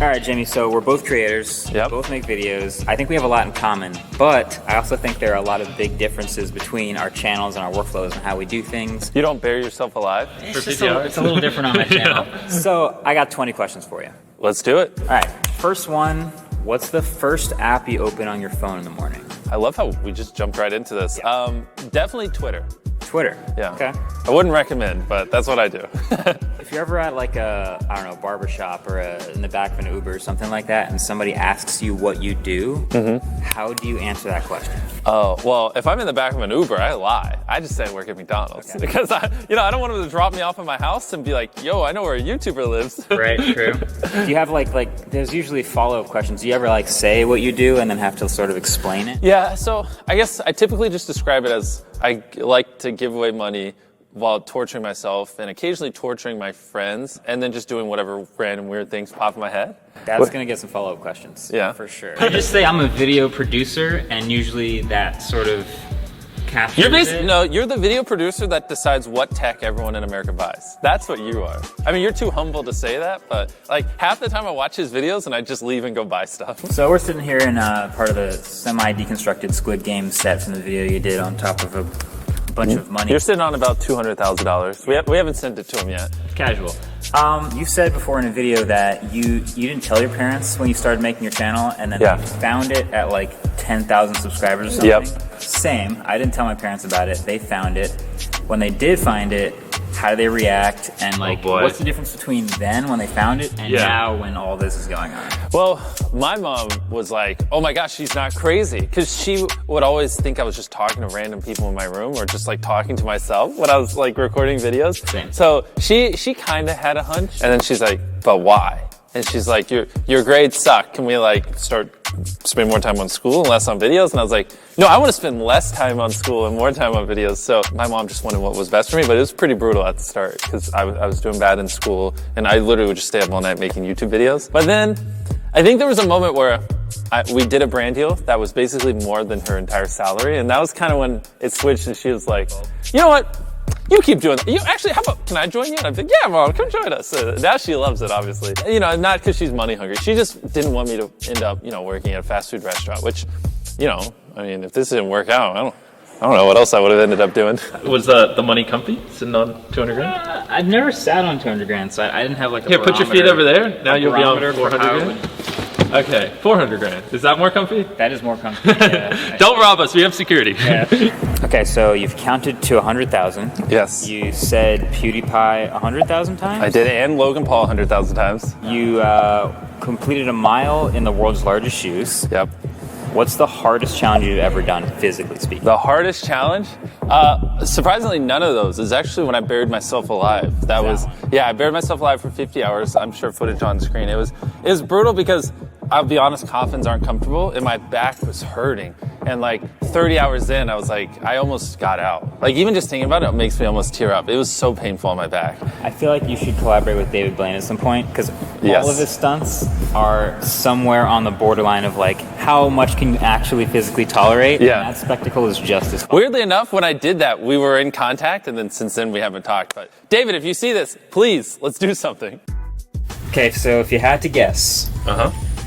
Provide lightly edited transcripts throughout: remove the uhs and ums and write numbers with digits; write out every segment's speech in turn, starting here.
All right, Jamie, so we're both creators, both make videos. I think we have a lot in common, but I also think there are a lot of big differences between our channels and our workflows and how we do things. You don't bury yourself alive for 50 hours? It's a little different on my channel. So I got 20 questions for you. Let's do it. All right, first one, what's the first app you open on your phone in the morning? I love how we just jumped right into this. Definitely Twitter. Twitter? Yeah. Okay. I wouldn't recommend, but that's what I do. If you're ever at like a, I don't know, barbershop or in the back of an Uber or something like that, and somebody asks you what you do, how do you answer that question? Oh, well, if I'm in the back of an Uber, I lie. I just say I work at McDonald's because I don't want them to drop me off at my house and be like, yo, I know where a YouTuber lives. Right, true. Do you have like, there's usually follow-up questions. Do you ever like say what you do and then have to sort of explain it? Yeah, so I guess I typically just describe it as I like to give away money while torturing myself and occasionally torturing my friends and then just doing whatever random weird things pop in my head. That's going to get some follow-up questions. Yeah. For sure. I just say I'm a video producer and usually that sort of captures it. No, you're the video producer that decides what tech everyone in America buys. That's what you are. I mean, you're too humble to say that, but like half the time I watch his videos and I just leave and go buy stuff. So we're sitting here in part of the semi-deconstructed Squid Game set from the video you did on top of a bunch of money. You're sitting on about $200,000. We haven't sent it to him yet. Casual. You said before in a video that you didn't tell your parents when you started making your channel, and then they found it at like 10,000 subscribers or something. Yep. Same. I didn't tell my parents about it. They found it. When they did find it, how do they react? And like, what's the difference between then when they found it and now when all this is going on? Well, my mom was like, oh my gosh, she's not crazy. Because she would always think I was just talking to random people in my room or just like talking to myself when I was like recording videos. Same. So she kind of had a hunch. And then she's like, but why? And she's like, your grades suck. Can we like spend more time on school and less on videos? And I was like, no, I want to spend less time on school and more time on videos. So my mom just wanted what was best for me, but it was pretty brutal at the start because I was doing bad in school and I literally would just stay up all night making YouTube videos. But then I think there was a moment where we did a brand deal that was basically more than her entire salary. And that was kind of when it switched and she was like, you know what? You keep doing that. Actually, how about, can I join you? And I'm like, yeah, Mom, come join us. Now she loves it, obviously. Not because she's money hungry. She just didn't want me to end up, working at a fast food restaurant, which, I mean, if this didn't work out, I don't know what else I would have ended up doing. Was the money comfy, sitting on 200 grand? I've never sat on 200 grand, so I didn't have like a Here, put your feet over there. Now you'll be on 400 grand. Okay, 400 grand. Is that more comfy? That is more comfy. Yeah. Don't rob us. We have security. Yeah. Okay, so you've counted to 100,000. Yes. You said PewDiePie 100,000 times? I did, and Logan Paul 100,000 times. You completed a mile in the world's largest shoes. Yep. What's the hardest challenge you've ever done, physically speaking? The hardest challenge? Surprisingly, none of those. Is actually when I buried myself alive. I buried myself alive for 50 hours. I'm sure footage on screen. It was brutal because, I'll be honest, coffins aren't comfortable and my back was hurting. And like 30 hours in, I was like, I almost got out. Like even just thinking about it makes me almost tear up. It was so painful on my back. I feel like you should collaborate with David Blaine at some point because all of his stunts are somewhere on the borderline of like, how much can you actually physically tolerate? Yeah. And that spectacle is just as fun. Weirdly enough, when I did that, we were in contact and then since then we haven't talked. But David, if you see this, please, let's do something. Okay, so if you had to guess,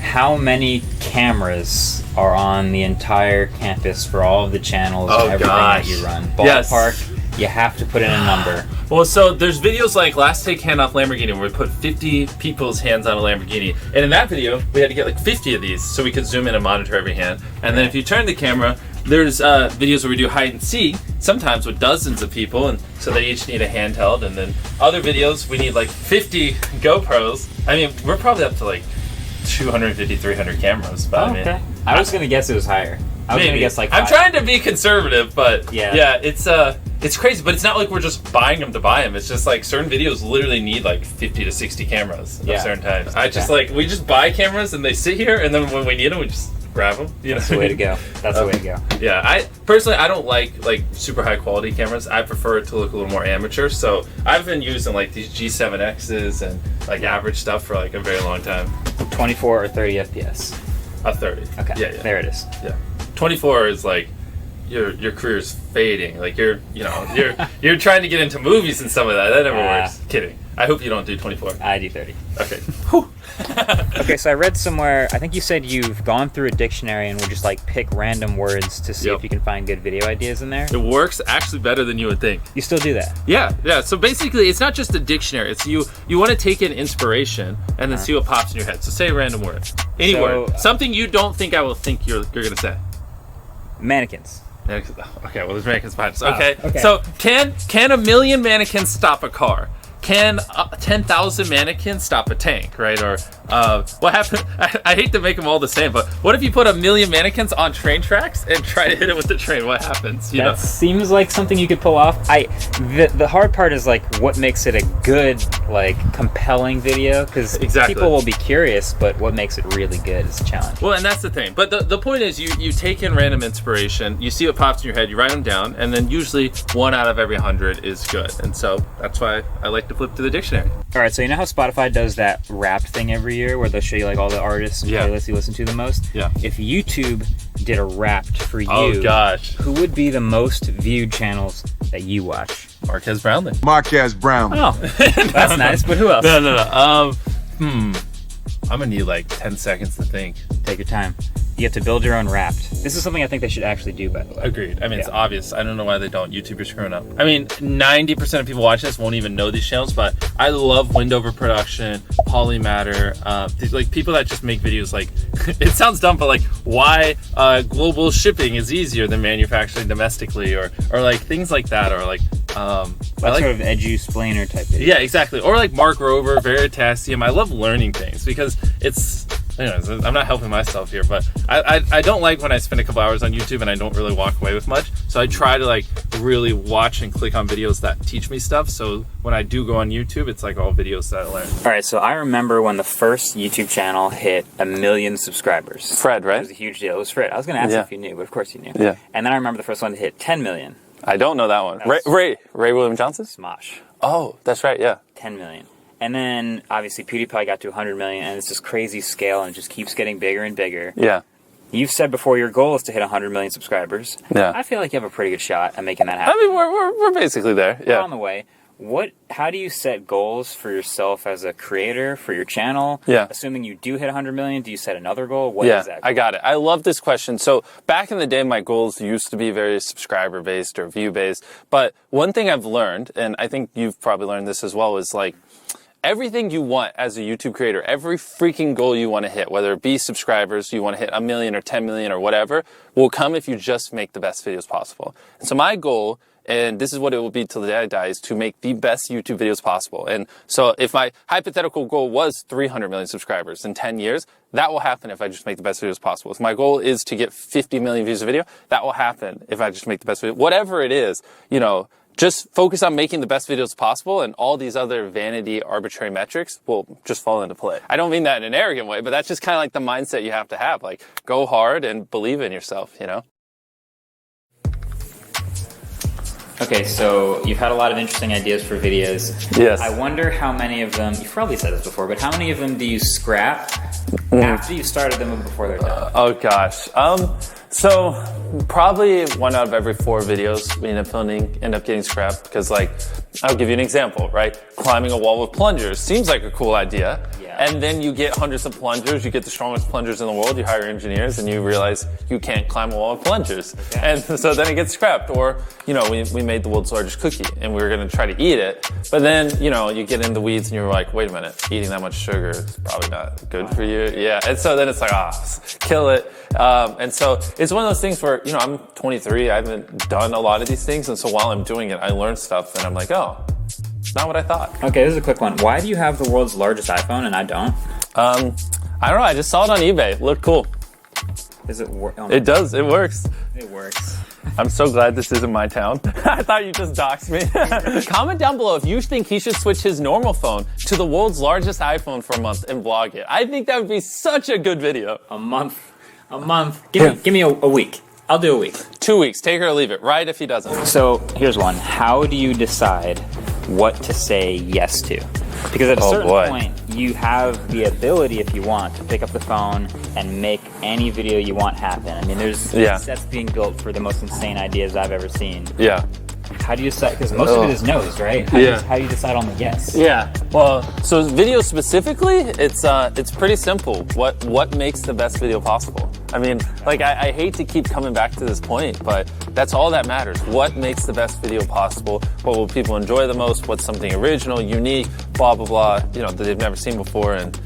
how many cameras are on the entire campus for all of the channels and everything that you run? Ballpark, you have to put in a number. Well, so there's videos like Last Take Hand Off Lamborghini where we put 50 people's hands on a Lamborghini. And in that video, we had to get like 50 of these so we could zoom in and monitor every hand. And then if you turn the camera, there's videos where we do hide and seek, sometimes with dozens of people, and so they each need a handheld. And then other videos, we need like 50 GoPros. I mean, we're probably up to like 250, 300 cameras. But I was going to guess it was higher. I was going to guess like 5. I'm trying to be conservative, but yeah, it's crazy. But it's not like we're just buying them to buy them. It's just like certain videos literally need like 50 to 60 cameras at certain times. We just buy cameras and they sit here, and then when we need them, we just grab them. That's the way to go. That's the way to go. Yeah, I personally don't like super high quality cameras. I prefer it to look a little more amateur. So I've been using like these G7Xs and like average stuff for like a very long time. 24 or 30 FPS. A 30. Okay. Yeah. There it is. Yeah. 24 is like your career's fading. Like you're trying to get into movies and some of that. That never works. Kidding. I hope you don't do 24. I do 30. Okay. Okay, so I read somewhere, I think you said you've gone through a dictionary and would just like pick random words to see if you can find good video ideas in there. It works actually better than you would think. You still do that? Yeah. So basically, it's not just a dictionary. It's you want to take in inspiration and then see what pops in your head. So say a random word. Any word. Something you don't think I will think you're going to say. Mannequins. Okay, well, there's mannequins behind us. Okay. So can a million mannequins stop a car? Can 10,000 mannequins stop a tank, right? Or what happened? I hate to make them all the same, but what if you put a million mannequins on train tracks and try to hit it with the train? What happens? That seems like something you could pull off. The hard part is like what makes it a good, like compelling video, because people will be curious, but what makes it really good is a challenge. Well, and that's the thing. But the point is, you take in random inspiration, you see what pops in your head, you write them down, and then usually 1 out of every 100 is good. And so that's why I like to flip to the dictionary. All right, so you know how Spotify does that Wrapped thing every year where they'll show you like all the artists and playlists you listen to the most? Yeah. If YouTube did a Wrapped for you, oh gosh, who would be the most viewed channels that you watch? Marquez Brownlee. Marquez Brownlee. Oh, that's nice, but who else? No. I'm gonna need like 10 seconds to think. Take your time. You have to build your own Wrapped. This is something I think they should actually do, by the way. Agreed. I mean, it's obvious. I don't know why they don't. YouTube is screwing up. I mean, 90% of people watching this won't even know these channels, but I love Windover Production, Polymatter, like people that just make videos like, it sounds dumb, but like why global shipping is easier than manufacturing domestically, or like things like that, or like sort of edu-splainer type video. Yeah, exactly. Or like Mark Rover, Veritasium. I love learning things because it's, anyways, I'm not helping myself here, but I don't like when I spend a couple hours on YouTube and I don't really walk away with much. So I try to like really watch and click on videos that teach me stuff. So when I do go on YouTube, it's like all videos that I learn. All right, so I remember when the first YouTube channel hit 1 million subscribers. Fred, right? It was a huge deal. It was Fred. I was going to ask you if you knew, but of course you knew. Yeah. And then I remember the first one to hit 10 million. I don't know that one. Ray William Johnson? Smosh. Oh, that's right, yeah. 10 million. And then, obviously, PewDiePie got to 100 million, and it's this crazy scale, and it just keeps getting bigger and bigger. Yeah. You've said before your goal is to hit 100 million subscribers. Yeah. I feel like you have a pretty good shot at making that happen. I mean, we're basically there, yeah. We're on the way. How do you set goals for yourself as a creator, for your channel? Yeah. Assuming you do hit 100 million, do you set another goal? What is that goal? I got it. I love this question. So back in the day, my goals used to be very subscriber-based or view-based. But one thing I've learned, and I think you've probably learned this as well, is like, everything you want as a YouTube creator, every freaking goal you want to hit, whether it be subscribers, you want to hit 1 million or 10 million or whatever, will come if you just make the best videos possible. And so my goal, and this is what it will be till the day I die, is to make the best YouTube videos possible. And so if my hypothetical goal was 300 million subscribers in 10 years, that will happen if I just make the best videos possible. If my goal is to get 50 million views a video, that will happen if I just make the best video. Whatever it is, just focus on making the best videos possible, and all these other vanity, arbitrary metrics will just fall into play. I don't mean that in an arrogant way, but that's just kind of like the mindset you have to have. Like, go hard and believe in yourself, Okay, so you've had a lot of interesting ideas for videos. Yes. I wonder how many of them, you've probably said this before, but how many of them do you scrap after you've started them and before they're done? Oh gosh. So probably 1 out of every 4 videos we end up getting scrapped because, like, I'll give you an example, right? Climbing a wall with plungers seems like a cool idea. Yeah. And then you get hundreds of plungers, you get the strongest plungers in the world, you hire engineers, and you realize you can't climb a wall with plungers. Okay. And so then it gets scrapped. Or, we made the world's largest cookie and we were going to try to eat it. But then, you get in the weeds and you're like, wait a minute, eating that much sugar is probably not good for you. Yeah. And so then it's like, kill it. And so it's one of those things where, I'm 23, I haven't done a lot of these things. And so while I'm doing it, I learn stuff and I'm like, it's not what I thought. Okay, this is a quick one. Why do you have the world's largest iPhone and I don't? I don't know. I just saw it on eBay. It looked cool. Does it work? It does. It works. It works. I'm so glad this isn't my town. I thought you just doxed me. Comment down below if you think he should switch his normal phone to the world's largest iPhone for a month and vlog it. I think that would be such a good video. A month. Give me a week. I'll do a week. 2 weeks. Take it or leave it. Right if he doesn't. So here's one. How do you decide what to say yes to? Because at a certain point, you have the ability, if you want, to pick up the phone and make any video you want happen. I mean, there's sets being built for the most insane ideas I've ever seen. Yeah. How do you decide? Because most of it is no's, right? How do you decide on the yes? Yeah. Well, so video specifically, it's pretty simple. What makes the best video possible? I mean, like I hate to keep coming back to this point, but that's all that matters. What makes the best video possible? What will people enjoy the most? What's something original, unique, blah blah blah, that they've never seen before, and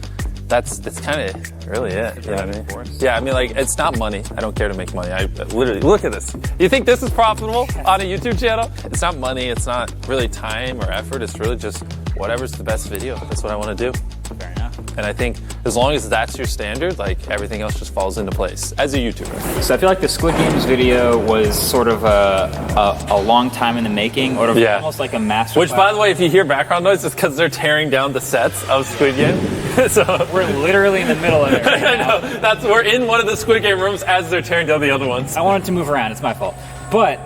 that's kind of really it. You know what I mean? Yeah, I mean, like, it's not money. I don't care to make money. I literally, look at this. You think this is profitable on a YouTube channel? It's not money. It's not really time or effort. It's really just whatever's the best video. That's what I want to do. Fair enough. And I think as long as that's your standard, like, everything else just falls into place as a YouTuber. So I feel like the Squid Games video was sort of a long time in the making, or almost like a master. Which, by the way, if you hear background noise, it's because they're tearing down the sets of Squid Game. So we're literally in the middle of it right now. I know. We're in one of the Squid Game rooms as they're tearing down the other ones. I wanted to move around. It's my fault. But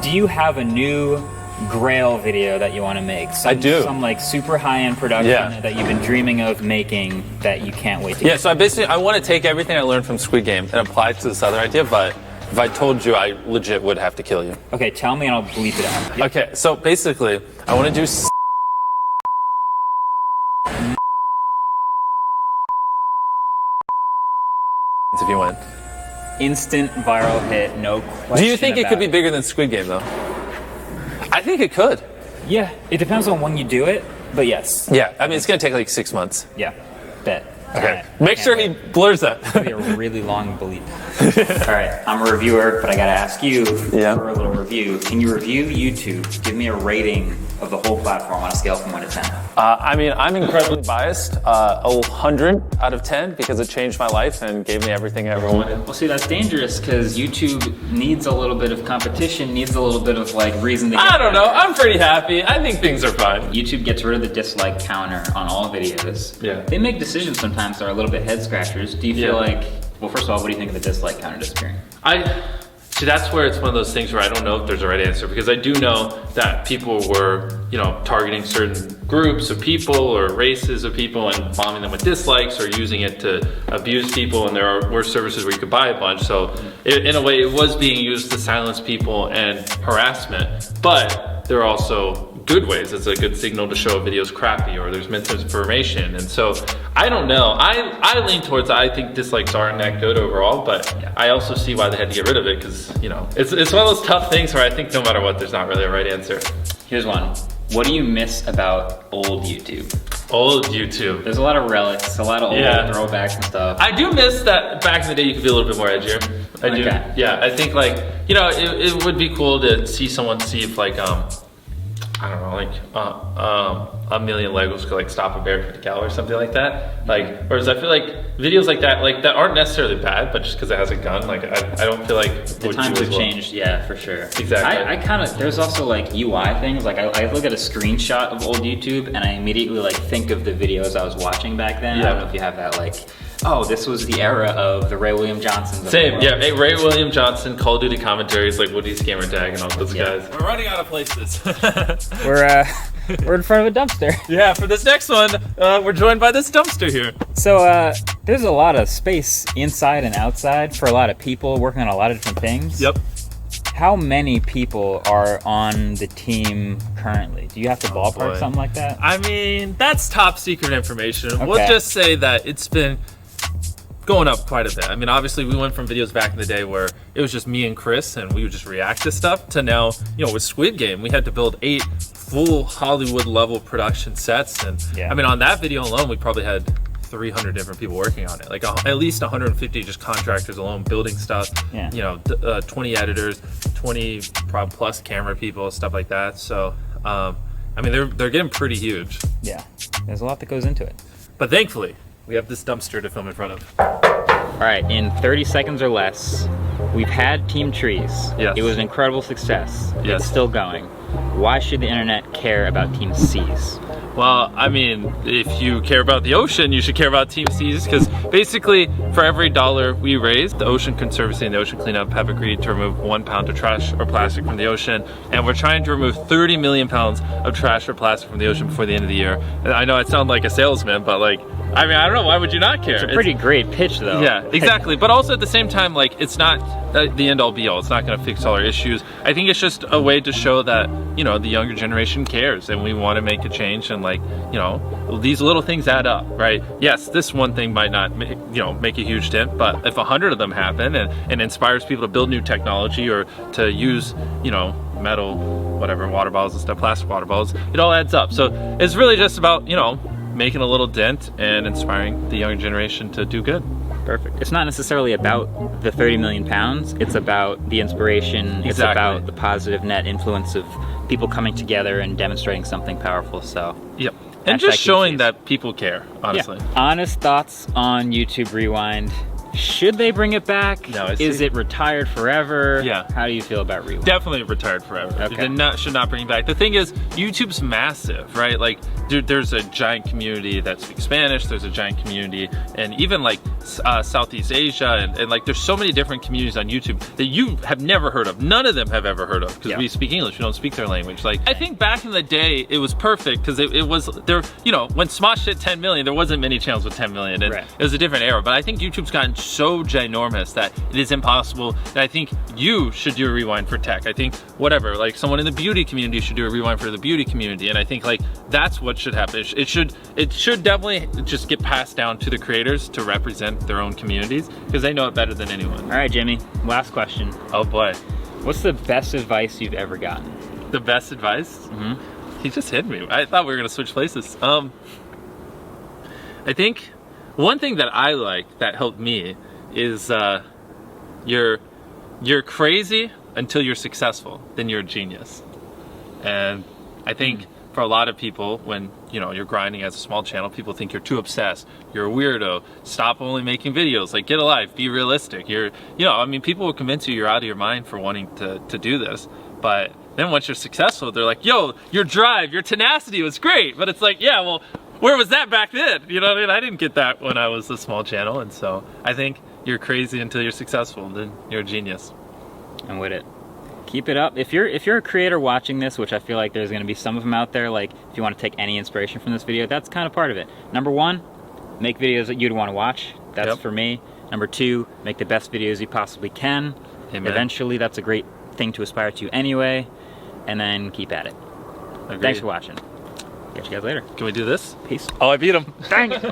do you have a new Grail video that you want to make? I do. Some like super high-end production that you've been dreaming of making that you can't wait to get. So I want to take everything I learned from Squid Game and apply it to this other idea, but if I told you, I legit would have to kill you. Okay, tell me and I'll bleep it out. Yep. Okay, so basically, I want to do if you win. Instant viral hit, no question. Do you think it could be bigger than Squid Game, though? I think it could. Yeah, it depends on when you do it, but yes. Yeah, I mean, it's going to take like 6 months. Yeah, bet. Okay, make sure he blurs that. It's going to be a really long bleep. All right, I'm a reviewer, but I got to ask you for a little review. Can you review YouTube? Give me a rating of the whole platform on a scale from 1 to 10. I mean, I'm incredibly biased. 100 out of 10 because it changed my life and gave me everything I ever wanted. Well, see, that's dangerous because YouTube needs a little bit of competition, needs a little bit of like reason to get I don't know. I'm pretty happy. I think things are fine. YouTube gets rid of the dislike counter on all videos. Yeah. They make decisions sometimes that are a little bit head scratchers. Do you feel like, well, first of all, what do you think of the dislike counter disappearing? See, that's where it's one of those things where I don't know if there's a right answer, because I do know that people were, targeting certain groups of people or races of people and bombing them with dislikes or using it to abuse people, and there were services where you could buy a bunch. So in a way, it was being used to silence people and harassment, but there are also good ways. It's a good signal to show a video's crappy or there's misinformation. And so I don't know. I lean towards, I think dislikes aren't that good overall, but I also see why they had to get rid of it because, it's one of those tough things where I think no matter what, there's not really a right answer. Here's one. What do you miss about old YouTube? Old YouTube. There's a lot of relics, a lot of old throwbacks and stuff. I do miss that back in the day you could be a little bit more edgier. I do. Yeah, I think like, it would be cool to see someone see if like, I don't know, like a million Legos could like stop a bear from the cow or something like that. Like, whereas I feel like videos like that aren't necessarily bad, but just because it has a gun, like I don't feel like the times have changed. Yeah, for sure. Exactly. I kind of, there's also like UI things. Like I look at a screenshot of old YouTube and I immediately like think of the videos I was watching back then. I don't know if you have that like. Oh, this was the era of the Ray William Johnsons. Same, yeah. Hey, Ray William Johnson, Call of Duty commentaries, like Woody's gamer tag and all those guys. We're running out of places. We're in front of a dumpster. Yeah, for this next one, we're joined by this dumpster here. So there's a lot of space inside and outside for a lot of people working on a lot of different things. Yep. How many people are on the team currently? Do you have to ballpark something like that? I mean, that's top secret information. Okay. We'll just say that it's been going up quite a bit. I mean, obviously we went from videos back in the day where it was just me and Chris and we would just react to stuff to now, with Squid Game, we had to build 8 full Hollywood level production sets. And I mean, on that video alone, we probably had 300 different people working on it. Like at least 150 just contractors alone building stuff, 20 editors, 20 plus camera people, stuff like that. So, I mean, they're getting pretty huge. Yeah, there's a lot that goes into it. But thankfully, we have this dumpster to film in front of. All right, in 30 seconds or less, we've had Team Trees. Yes. It was an incredible success. Yes. It's still going. Why should the internet care about Team C's? Well, I mean, if you care about the ocean, you should care about Team C's, because basically for every dollar we raise, the Ocean Conservancy and the Ocean Cleanup have agreed to remove 1 pound of trash or plastic from the ocean, and we're trying to remove 30 million pounds of trash or plastic from the ocean before the end of the year. And I know I sound like a salesman, but like, I mean, I don't know, why would you not care? It's a pretty great pitch though. Yeah, exactly. But also at the same time, like, it's not the end all be all. It's not going to fix all our issues. I think it's just a way to show that, you know, the younger generation cares and we want to make a change, and like, you know, these little things add up, right? Yes, this one thing might not make, you know, make a huge dent, but if 100 of them happen and inspires people to build new technology or to use, you know, metal, whatever, water bottles and stuff, plastic water bottles, it all adds up. So it's really just about, you know, making a little dent and inspiring the younger generation to do good. Perfect. It's not necessarily about the 30 million pounds. It's about the inspiration. Exactly. It's about the positive net influence of people coming together and demonstrating something powerful. So, yep. And just showing that people care, honestly. Yeah. Honest thoughts on YouTube Rewind. Should they bring it back? No, is it retired forever? Yeah. How do you feel about Rewind? Definitely retired forever. Okay. They should not bring it back. The thing is, YouTube's massive, right? Like, there's a giant community that speaks Spanish. There's a giant community, and even like Southeast Asia, and like there's so many different communities on YouTube that you have never heard of. None of them have ever heard of, because we speak English. We don't speak their language. Like, I think back in the day, it was perfect because it was there. You know, when Smosh hit 10 million, there wasn't many channels with 10 million, and it was a different era. But I think YouTube's gotten so ginormous that it is impossible. And I think you should do a rewind for tech. I think whatever, like someone in the beauty community should do a rewind for the beauty community. And I think like that's what should happen. It should definitely just get passed down to the creators to represent their own communities, because they know it better than anyone. All right, Jimmy, last question. Oh boy. What's the best advice you've ever gotten? The best advice? Mm-hmm. He just hit me. I thought we were gonna switch places. I think one thing that I like that helped me is you're crazy until you're successful, then you're a genius. And I think for a lot of people, when you know you're grinding as a small channel, people think you're too obsessed, you're a weirdo, stop only making videos, like get a life, be realistic. You know, I mean, people will convince you you're out of your mind for wanting to do this, but then once you're successful, they're like, yo, your drive, your tenacity was great. But it's like, yeah, well, where was that back then? You know what I mean? I didn't get that when I was a small channel. And so I think you're crazy until you're successful, then you're a genius. I'm with it. Keep it up. If you're a creator watching this, which I feel like there's going to be some of them out there, like if you want to take any inspiration from this video, that's kind of part of it. Number one, make videos that you'd want to watch. That's for me. Number two, make the best videos you possibly can. Amen. Eventually, that's a great thing to aspire to anyway. And then keep at it. Agreed. Thanks for watching. Catch you guys later. Can we do this? Peace. Oh, I beat him. Dang it.